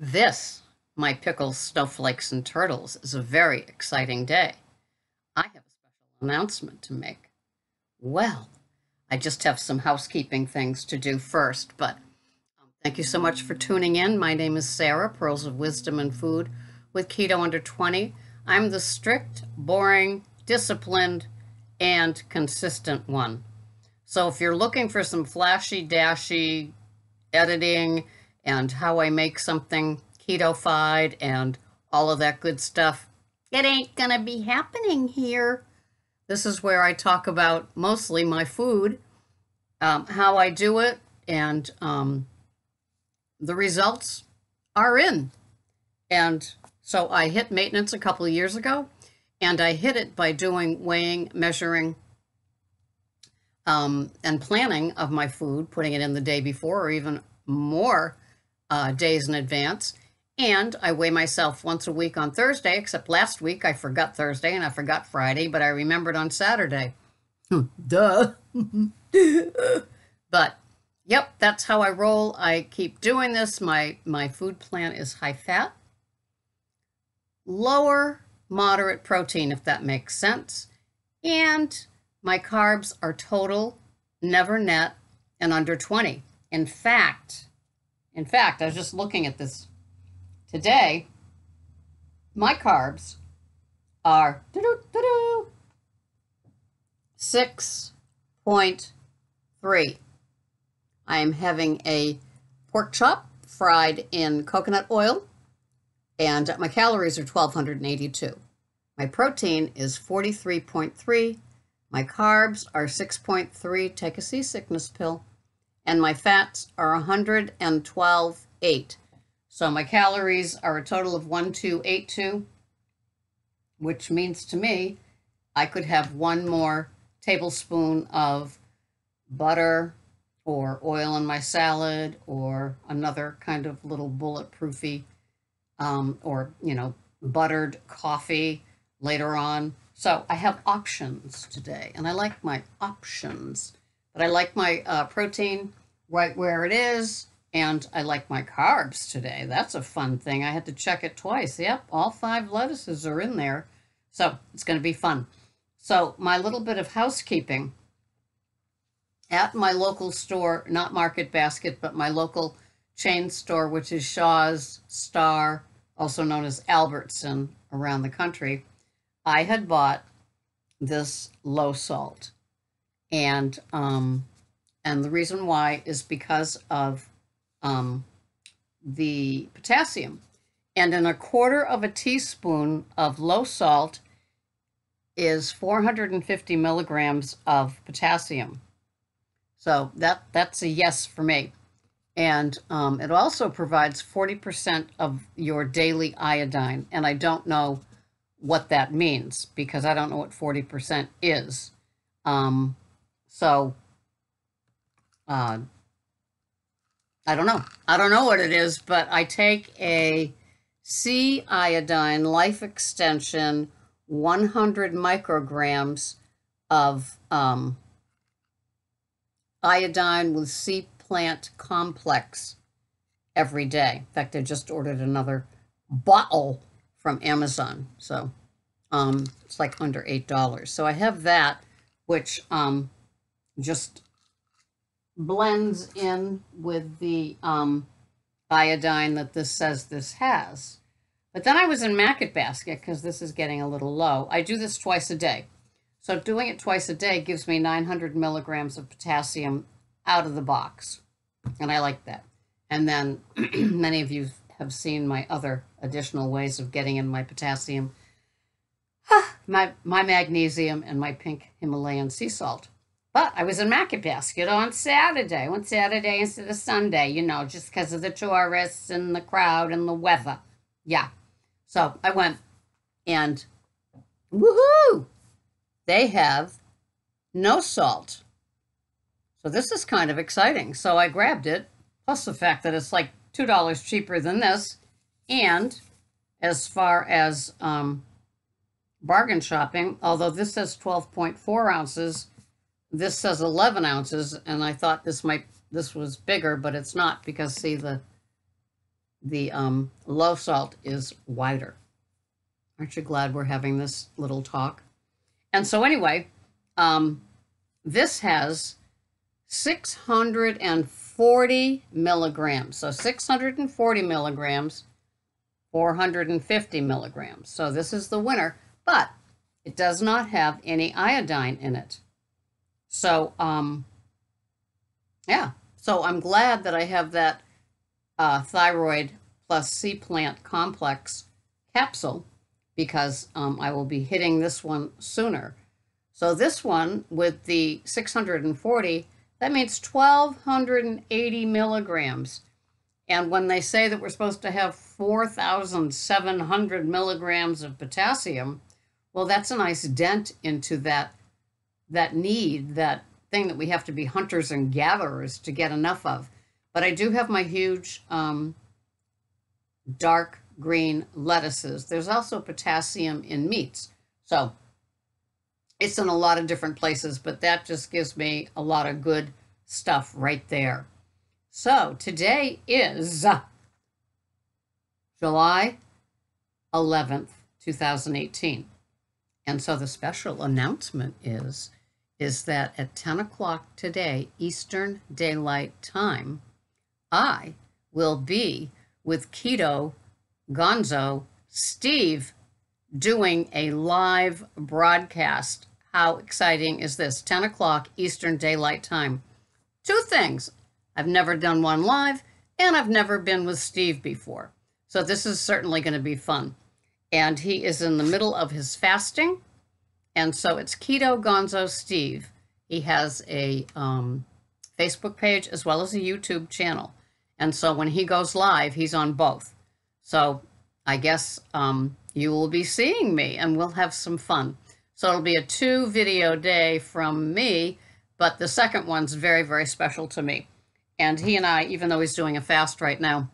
This, my pickles, snowflakes, and turtles, is a very exciting day. I have a special announcement to make. Well, I just have some housekeeping things to do first, but thank you so much for tuning in. My name is Sarah, Pearls of Wisdom and Food with Keto Under 20. I'm the strict, boring, disciplined, and consistent one. So if you're looking for some flashy, dashy editing and how I make something keto-fied and all of that good stuff, it ain't gonna be happening here. This is where I talk about mostly my food, how I do it, and the results are in. And so I hit maintenance a couple of years ago, and I hit it by doing weighing, measuring, and planning of my food, putting it in the day before or even more days in advance. And I weigh myself once a week on Thursday, except last week I forgot Thursday and I forgot Friday, but I remembered on Saturday. Duh. But yep, that's how I roll. I keep doing this. My food plan is high fat, lower moderate protein, if that makes sense. And my carbs are total, never net, and under 20. In fact, I was just looking at this today. My carbs are 6.3. I am having a pork chop fried in coconut oil, and my calories are 1,282. My protein is 43.3. My carbs are 6.3. Take a seasickness pill. And my fats are 112.8. So my calories are a total of 1,282, which means to me I could have one more tablespoon of butter or oil in my salad or another kind of little bulletproofy or, buttered coffee later on. So I have options today, and I like my options. But I like my protein right where it is, and I like my carbs today. That's a fun thing. I had to check it twice. Yep, all 5 lettuces are in there. So it's going to be fun. So my little bit of housekeeping at my local store, not Market Basket, but my local chain store, which is Shaw's Star, also known as Albertson around the country, I had bought this LoSalt. And the reason why is because of the potassium. And in 1/4 teaspoon of LoSalt is 450 milligrams of potassium. So that's a yes for me. And it also provides 40% of your daily iodine. And I don't know what that means because I don't know what 40% is. I don't know. I don't know what it is, but I take a C iodine life extension 100 micrograms of iodine with sea plant complex every day. In fact, I just ordered another bottle from Amazon. So it's like under $8. So I have that, which just blends in with the iodine that this says this has. But then I was in Market Basket because this is getting a little low. I do this twice a day. So doing it twice a day gives me 900 milligrams of potassium out of the box. And I like that. And then many of you have seen my other additional ways of getting in my potassium. My magnesium and my pink Himalayan sea salt. But I was in Market Basket on Saturday. I went Saturday instead of Sunday, just because of the tourists and the crowd and the weather. Yeah. So I went and woohoo! They have NoSalt. So this is kind of exciting. So I grabbed it, plus the fact that it's like $2 cheaper than this. And as far as bargain shopping, although this says 12.4 ounces, this says 11 ounces, and I thought this was bigger, but it's not because see the the low salt is wider. Aren't you glad we're having this little talk? And so anyway, this has 640 milligrams. So 640 milligrams, 450 milligrams. So this is the winner, but it does not have any iodine in it. So, yeah. So I'm glad that I have that thyroid plus sea plant complex capsule, because I will be hitting this one sooner. So this one with the 640, that means 1,280 milligrams. And when they say that we're supposed to have 4,700 milligrams of potassium, well, that's a nice dent into that need, that thing that we have to be hunters and gatherers to get enough of. But I do have my huge dark green lettuces. There's also potassium in meats. So it's in a lot of different places, but that just gives me a lot of good stuff right there. So today is July 11th, 2018. And so the special announcement is that at 10 o'clock today, Eastern Daylight Time, I will be with Keto Gonzo Steve doing a live broadcast. How exciting is this? 10 o'clock Eastern Daylight Time. Two things. I've never done one live, and I've never been with Steve before. So this is certainly going to be fun. And he is in the middle of his fasting. And so it's Keto Gonzo Steve. He has a Facebook page as well as a YouTube channel. And so when he goes live, he's on both. So I guess you will be seeing me, and we'll have some fun. So it'll be a 2-video day from me, but the second one's very, very special to me. And he and I, even though he's doing a fast right now,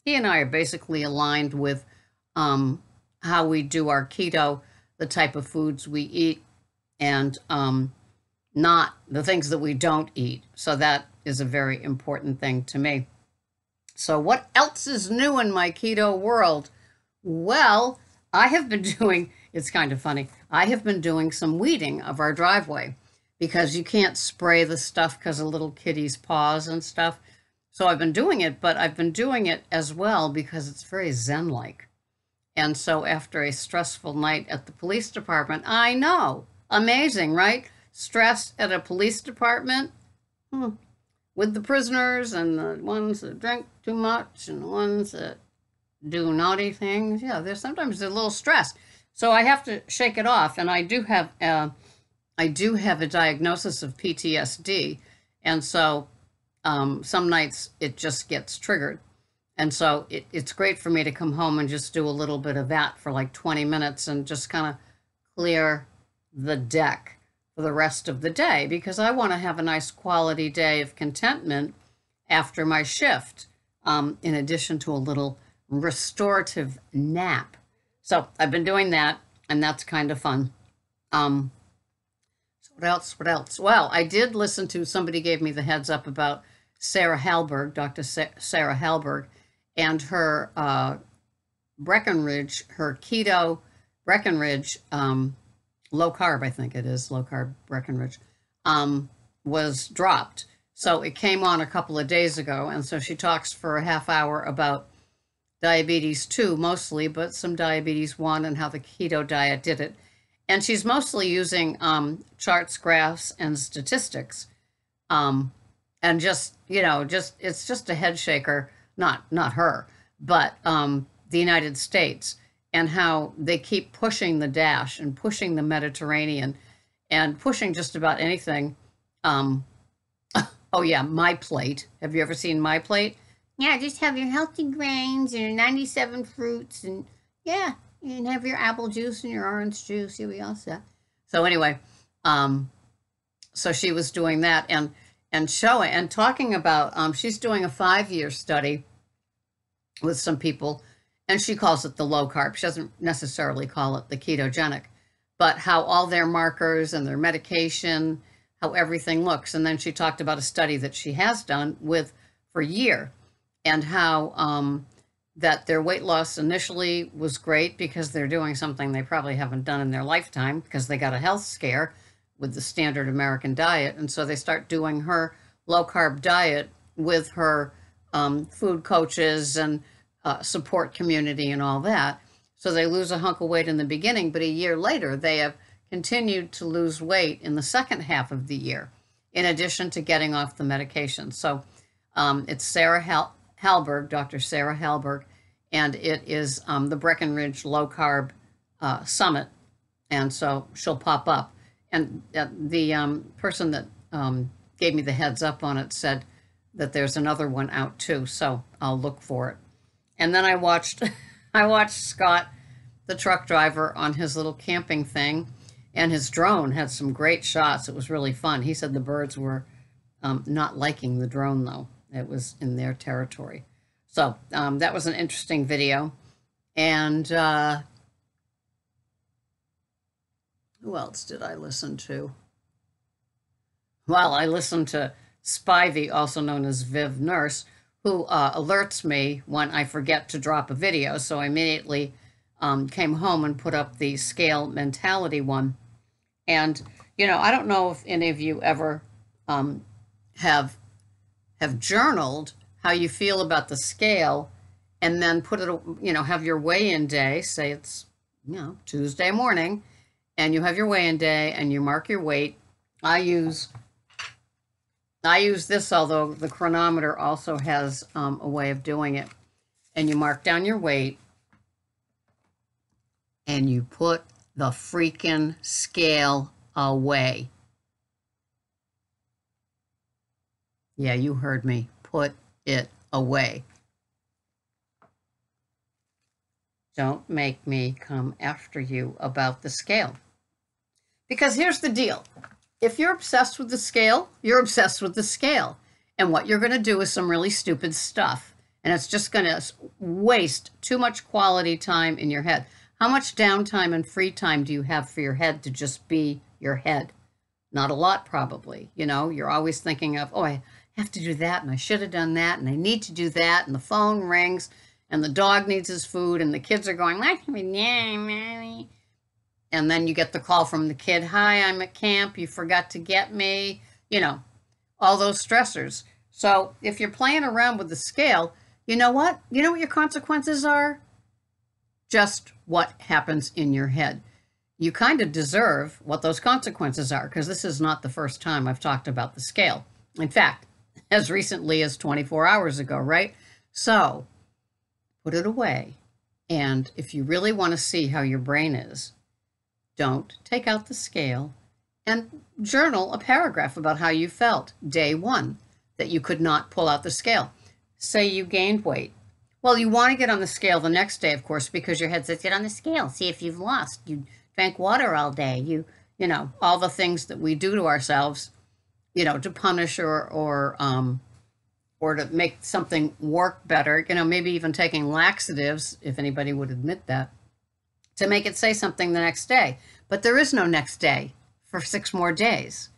he and I are basically aligned with how we do our keto, the type of foods we eat, and not the things that we don't eat. So that is a very important thing to me. So what else is new in my keto world? Well, I have been doing, it's kind of funny, I have been doing some weeding of our driveway, because you can't spray the stuff because of little kitties' paws and stuff. So I've been doing it, but I've been doing it as well because it's very Zen-like. And so after a stressful night at the police department, I know, amazing, right? Stress at a police department with the prisoners and the ones that drink too much and the ones that do naughty things. Yeah, there's sometimes a little stress. So I have to shake it off. And I do have a diagnosis of PTSD. And so some nights it just gets triggered. And so it's great for me to come home and just do a little bit of that for like 20 minutes and just kind of clear the deck for the rest of the day, because I want to have a nice quality day of contentment after my shift, in addition to a little restorative nap. So I've been doing that, and that's kind of fun. So what else? Well, I did listen to, somebody gave me the heads up about Sarah Hallberg, Dr. Sarah Hallberg, and her Breckenridge, her keto Breckenridge, low carb, I think it is, low carb Breckenridge, was dropped. So it came on a couple of days ago, and so she talks for a half hour about diabetes 2 mostly, but some diabetes 1 and how the keto diet did it. And she's mostly using charts, graphs, and statistics. And just, it's just a head shaker, not her, but the United States, and how they keep pushing the DASH and pushing the Mediterranean and pushing just about anything. Oh yeah, My Plate. Have you ever seen My Plate? Yeah, just have your healthy grains and your 97 fruits, and yeah, you can have your apple juice and your orange juice. You'll be all set. So anyway, so she was doing that and showing and talking about, she's doing a 5-year study with some people, and she calls it the low carb. She doesn't necessarily call it the ketogenic, but how all their markers and their medication, how everything looks. And then she talked about a study that she has done for a year, and how that their weight loss initially was great because they're doing something they probably haven't done in their lifetime because they got a health scare with the standard American diet. And so they start doing her low carb diet with her food coaches and support community and all that. So they lose a hunk of weight in the beginning, but a year later, they have continued to lose weight in the second half of the year, in addition to getting off the medication. So it's Sarah Halberg, Dr. Sarah Halberg, and it is the Breckenridge Low Carb Summit. And so she'll pop up. And the person that gave me the heads up on it said that there's another one out too, so I'll look for it. And then I watched Scott, the truck driver, on his little camping thing, and his drone had some great shots. It was really fun. He said the birds were not liking the drone, though. It was in their territory. So that was an interesting video. And who else did I listen to? Well, I listened to Spivey, also known as Viv Nurse, who alerts me when I forget to drop a video. So I immediately came home and put up the scale mentality one. And, you know, I don't know if any of you ever have journaled how you feel about the scale and then put it, you know, have your weigh-in day, say it's, you know, Tuesday morning, and you have your weigh-in day and you mark your weight. I use this, although the chronometer also has a way of doing it. And you mark down your weight and you put the freaking scale away. Yeah, you heard me. Put it away. Don't make me come after you about the scale. Because here's the deal. If you're obsessed with the scale, you're obsessed with the scale. And what you're going to do is some really stupid stuff. And it's just going to waste too much quality time in your head. How much downtime and free time do you have for your head to just be your head? Not a lot, probably. You know, you're always thinking of, oh, I have to do that, and I should have done that, and I need to do that, and the phone rings, and the dog needs his food, and the kids are going, yeah, mommy. And then you get the call from the kid, hi, I'm at camp, you forgot to get me, you know, all those stressors. So if you're playing around with the scale, you know what? You know what your consequences are? Just what happens in your head. You kind of deserve what those consequences are, because this is not the first time I've talked about the scale. In fact, as recently as 24 hours ago, right? So put it away. And if you really want to see how your brain is, don't take out the scale and journal a paragraph about how you felt day one, that you could not pull out the scale. Say you gained weight. Well, you want to get on the scale the next day, of course, because your head says, get on the scale, see if you've lost. You drank water all day. You know, all the things that we do to ourselves, you know, to punish or to make something work better, you know, maybe even taking laxatives, if anybody would admit that, to make it say something the next day. But there is no next day for 6 more days.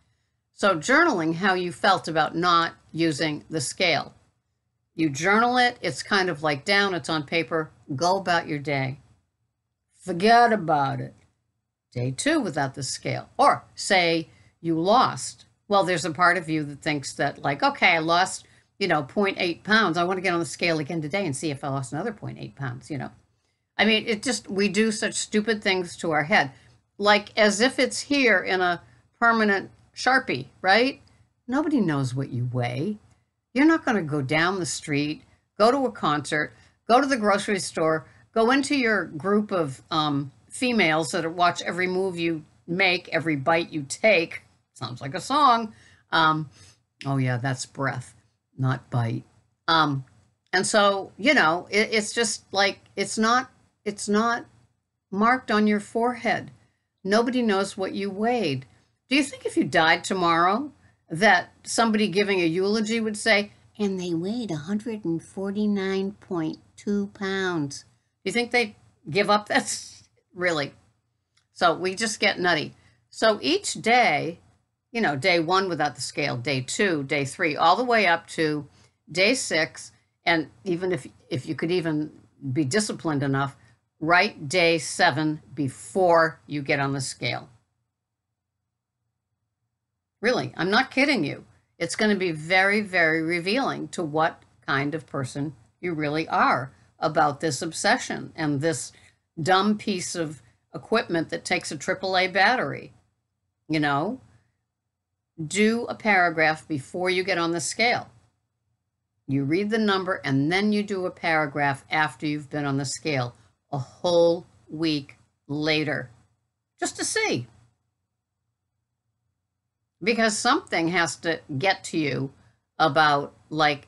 So journaling how you felt about not using the scale. You journal it, it's kind of like down, it's on paper, go about your day. Forget about it. Day 2 without the scale. Or say you lost. Well, there's a part of you that thinks that, like, okay, I lost, you know, 0.8 pounds. I want to get on the scale again today and see if I lost another 0.8 pounds, you know. I mean, it just, we do such stupid things to our head. Like as if it's here in a permanent Sharpie, right? Nobody knows what you weigh. You're not going to go down the street, go to a concert, go to the grocery store, go into your group of females that watch every move you make, every bite you take. Sounds like a song. Oh yeah, that's breath, not bite. And so, you know, it's just like, it's not marked on your forehead. Nobody knows what you weighed. Do you think if you died tomorrow that somebody giving a eulogy would say, and they weighed 149.2 pounds? Do you think they give up? That's really, so we just get nutty. So each day, you know, day 1 without the scale, day 2, day 3, all the way up to day 6. And even if you could even be disciplined enough, write day 7 before you get on the scale. Really, I'm not kidding you. It's going to be very, very revealing to what kind of person you really are about this obsession and this dumb piece of equipment that takes a AAA battery. You know, do a paragraph before you get on the scale. You read the number and then you do a paragraph after you've been on the scale a whole week later, just to see. Because something has to get to you about like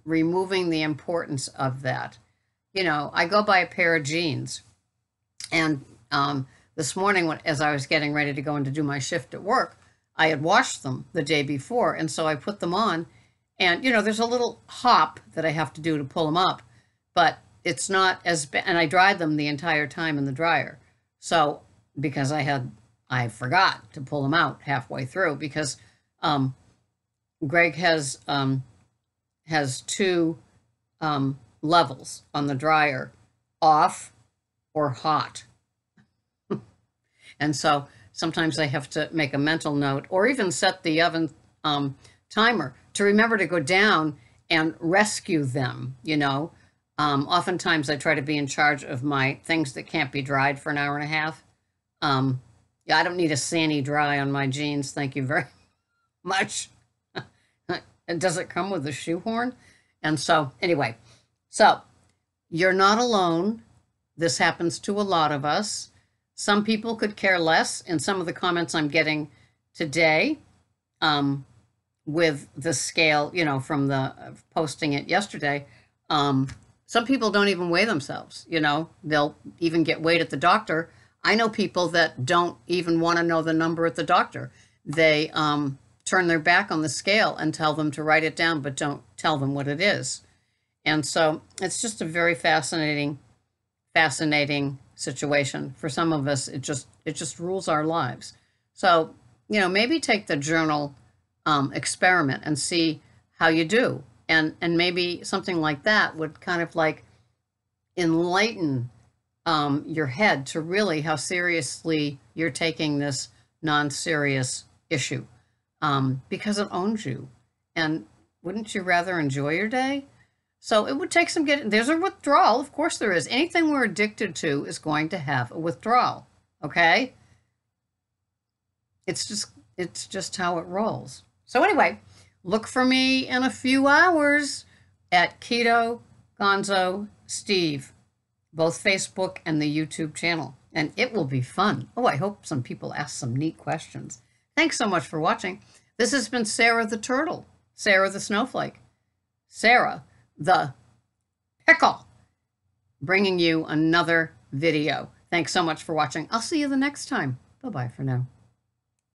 removing the importance of that. You know, I go by a pair of jeans, and this morning as I was getting ready to go in to do my shift at work, I had washed them the day before, and so I put them on, and you know, there's a little hop that I have to do to pull them up, but it's not as bad, and I dried them the entire time in the dryer. So because I forgot to pull them out halfway through, because Greg has 2 levels on the dryer, off or hot. And so sometimes I have to make a mental note or even set the oven timer to remember to go down and rescue them, you know. Oftentimes I try to be in charge of my things that can't be dried for an hour and a half. Yeah, I don't need a sani dry on my jeans. Thank you very much. And does it come with a shoehorn? And so anyway, so you're not alone. This happens to a lot of us. Some people could care less. In some of the comments I'm getting today with the scale, you know, from the posting it yesterday, some people don't even weigh themselves. You know, they'll even get weighed at the doctor. I know people that don't even want to know the number at the doctor. They turn their back on the scale and tell them to write it down, but don't tell them what it is. And so it's just a very fascinating situation. For some of us, it just rules our lives. So, you know, maybe take the journal experiment and see how you do. And maybe something like that would kind of like enlighten your head to really how seriously you're taking this non-serious issue, because it owns you. And wouldn't you rather enjoy your day? So it would take some there's a withdrawal. Of course there is. Anything we're addicted to is going to have a withdrawal. Okay? It's just how it rolls. So anyway, look for me in a few hours at Keto Gonzo Steve, both Facebook and the YouTube channel. And it will be fun. Oh, I hope some people ask some neat questions. Thanks so much for watching. This has been Sarah the Turtle, Sarah the Snowflake, Sarah the Pickle, bringing you another video. Thanks so much for watching. I'll see you the next time. Bye-bye for now.